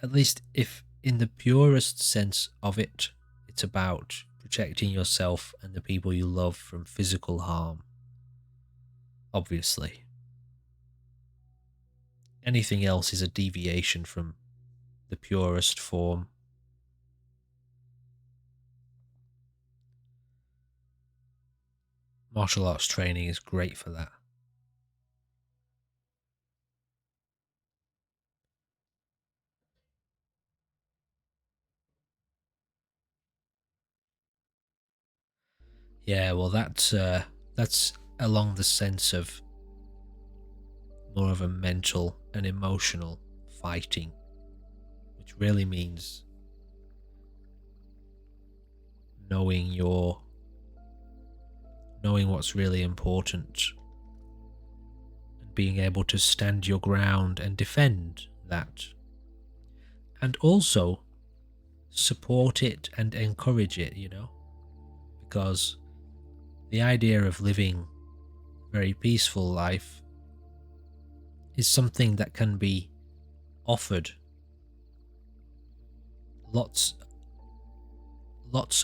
at least if in the purest sense of it, it's about protecting yourself and the people you love from physical harm. Obviously. Anything else is a deviation from the purest form. Martial arts training is great for that. Yeah, well, that's along the sense of more of a mental and emotional fighting, which really means knowing what's really important and being able to stand your ground and defend that, and also support it and encourage it, you know, because the idea of living a very peaceful life is something that can be offered. Lots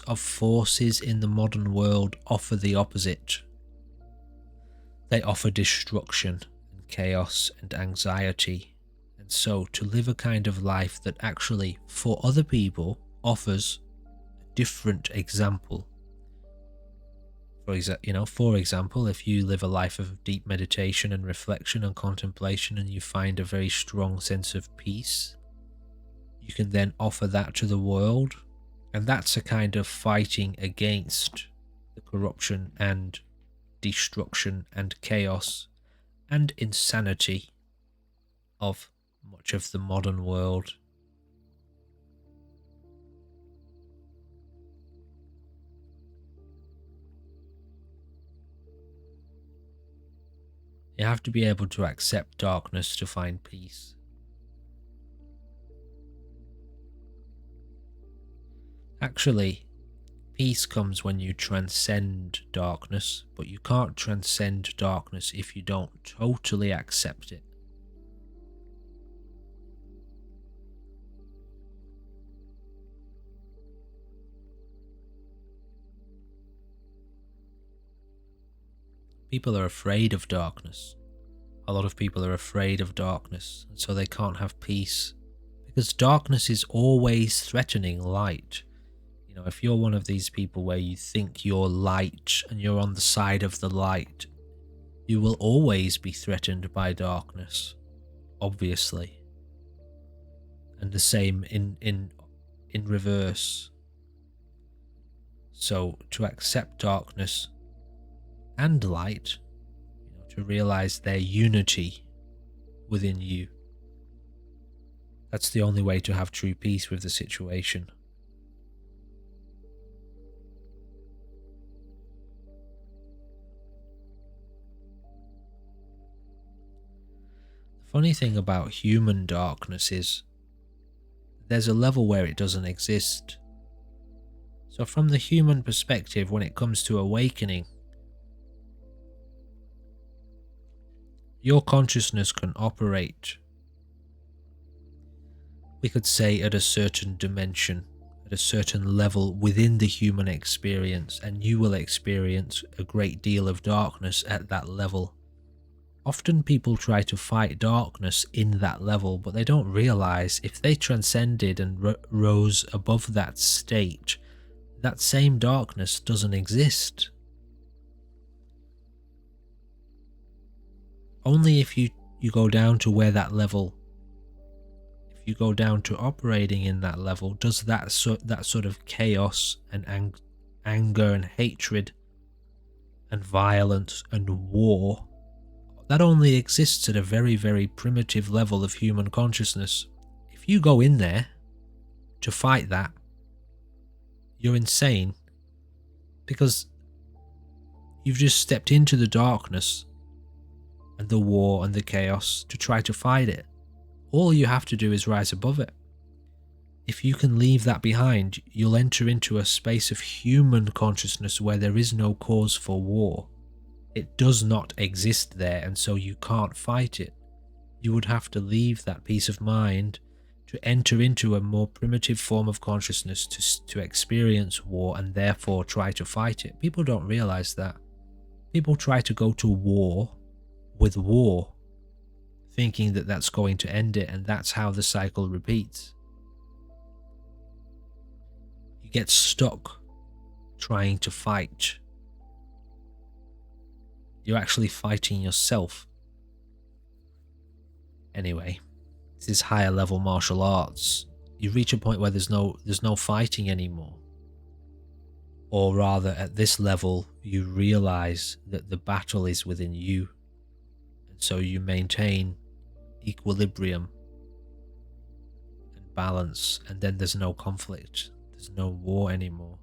of forces in the modern world offer the opposite. They offer destruction and chaos and anxiety. And so to live a kind of life that actually, for other people, offers a different example. For example, if you live a life of deep meditation and reflection and contemplation and you find a very strong sense of peace, you can then offer that to the world. And that's a kind of fighting against the corruption and destruction and chaos and insanity of much of the modern world. You have to be able to accept darkness to find peace. Actually, peace comes when you transcend darkness, but you can't transcend darkness if you don't totally accept it. People are afraid of darkness. A lot of people are afraid of darkness, and so they can't have peace. Because darkness is always threatening light. You know, if you're one of these people where you think you're light and you're on the side of the light, you will always be threatened by darkness, obviously. And the same in reverse. So to accept darkness and light, to realize their unity within you, that's the only way to have true peace with the situation. The funny thing about human darkness is there's a level where it doesn't exist. So from the human perspective, when it comes to awakening, your consciousness can operate, we could say, at a certain dimension, at a certain level within the human experience, and you will experience a great deal of darkness at that level. Often people try to fight darkness in that level, but they don't realize if they transcended and rose above that state, that same darkness doesn't exist. Only if you go down to where that level, if you go down to operating in that level, does that sort of chaos and anger and hatred and violence and war, that only exists at a very, very primitive level of human consciousness. If you go in there, to fight that, you're insane, because you've just stepped into the darkness and the war and the chaos to try to fight it. All you have to do is rise above it. If you can leave that behind, you'll enter into a space of human consciousness where there is no cause for war. It does not exist there, and so you can't fight it. You would have to leave that peace of mind to enter into a more primitive form of consciousness to experience war and therefore try to fight it. People don't realize that. People try to go to war with war, thinking that that's going to end it, and that's how the cycle repeats. You get stuck trying to fight. You're actually fighting yourself. Anyway, this is higher level martial arts. You reach a point where there's no fighting anymore. Or rather, at this level, you realize that the battle is within you. And so you maintain equilibrium and balance, and then there's no conflict. There's no war anymore.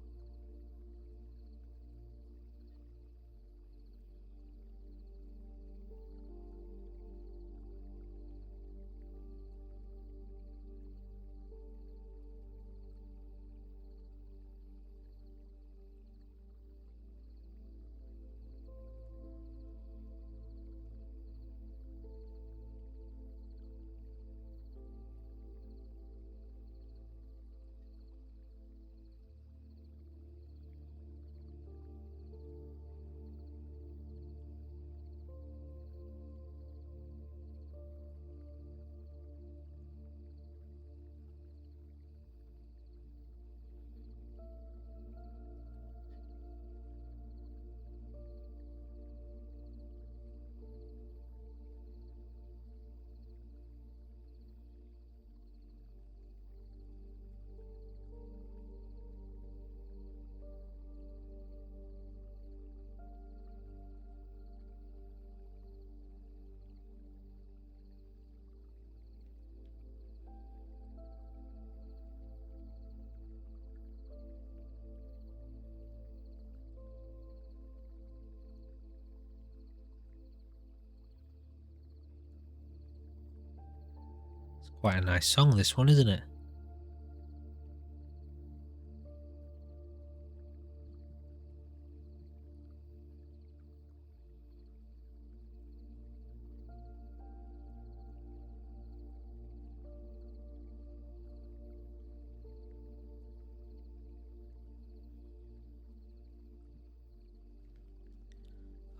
Quite a nice song, this one, isn't it?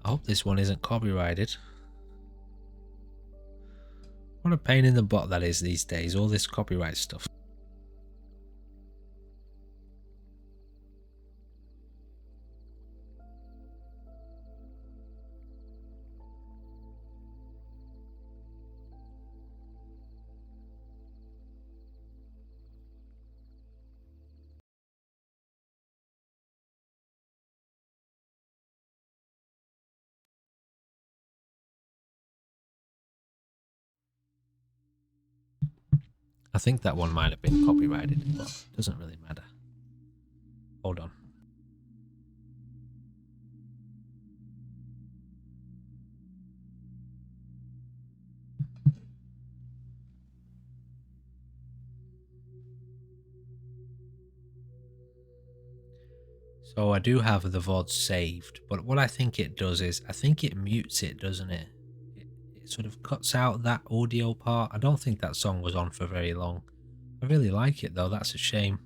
I hope this one isn't copyrighted. What a pain in the butt that is these days, all this copyright stuff. I think that one might have been copyrighted, but it doesn't really matter. Hold on. So I do have the VOD saved, but what I think it does is, I think it mutes it, doesn't it? It sort of cuts out that audio part. I don't think that song was on for very long. I really like it though, that's a shame.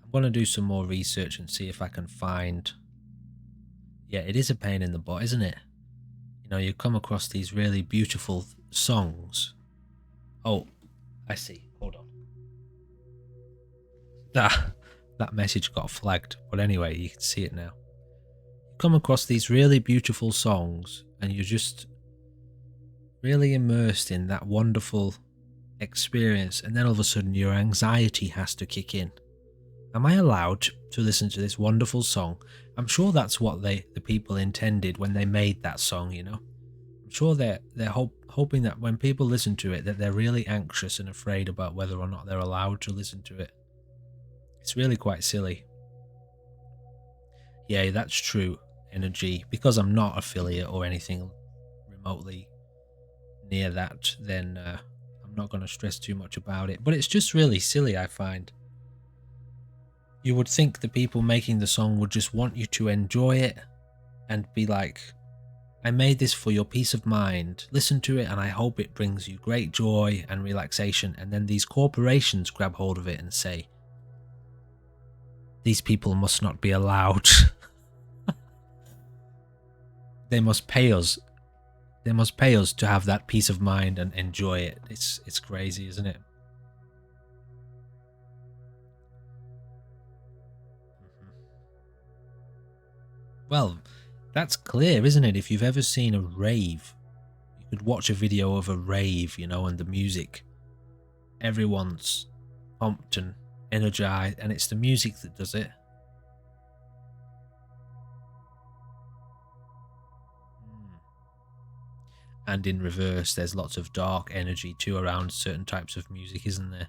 I'm going to do some more research and see if I can find... Yeah, it is a pain in the butt, isn't it? You know, you come across these really beautiful songs. Oh, I see. Hold on. That message got flagged, but anyway, you can see it now. You come across these really beautiful songs and you're just really immersed in that wonderful experience, and then all of a sudden your anxiety has to kick in. Am I allowed to listen to this wonderful song? I'm sure that's what the people intended when they made that song, you know. I'm sure they're hoping that when people listen to it, that they're really anxious and afraid about whether or not they're allowed to listen to it. It's really quite silly. Yeah, that's true, Energy. Because I'm not affiliate or anything remotely near that, then I'm not going to stress too much about it. But it's just really silly, I find. You would think the people making the song would just want you to enjoy it and be like, I made this for your peace of mind. Listen to it and I hope it brings you great joy and relaxation. And then these corporations grab hold of it and say, these people must not be allowed. They must pay us. They must pay us to have that peace of mind and enjoy it. It's crazy, isn't it? Well, that's clear, isn't it? If you've ever seen a rave, you could watch a video of a rave, you know, and the music. Everyone's pumped and energized, and it's the music that does it. And in reverse, there's lots of dark energy too around certain types of music, isn't there?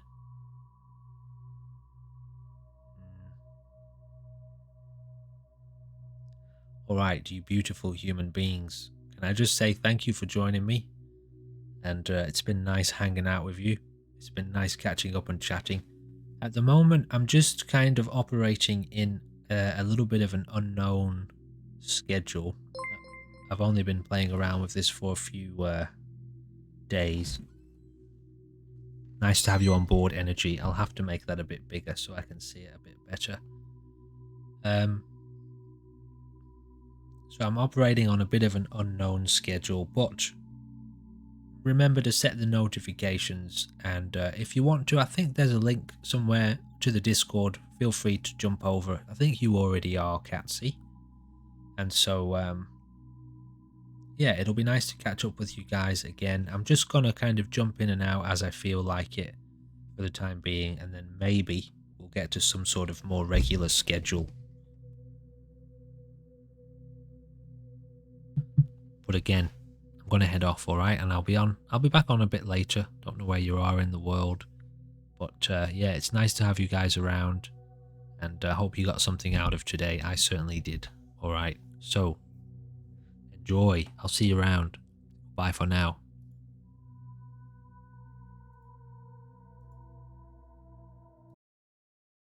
Alright, you beautiful human beings. Can I just say thank you for joining me? And it's been nice hanging out with you. It's been nice catching up and chatting. At the moment, I'm just kind of operating in a little bit of an unknown schedule. I've only been playing around with this for a few days. Nice to have you on board, Energy. I'll have to make that a bit bigger so I can see it a bit better. So I'm operating on a bit of an unknown schedule, but remember to set the notifications, and if you want to, I think there's a link somewhere to the Discord. Feel free to jump over. I think you already are, Catsy. And so yeah, it'll be nice to catch up with you guys again. I'm just gonna kind of jump in and out as I feel like it for the time being, and then maybe we'll get to some sort of more regular schedule. But again, I'm gonna head off, alright, and I'll be back on a bit later. Don't know where you are in the world. But yeah, it's nice to have you guys around, and I hope you got something out of today. I certainly did. Alright, so enjoy. I'll see you around. Bye for now.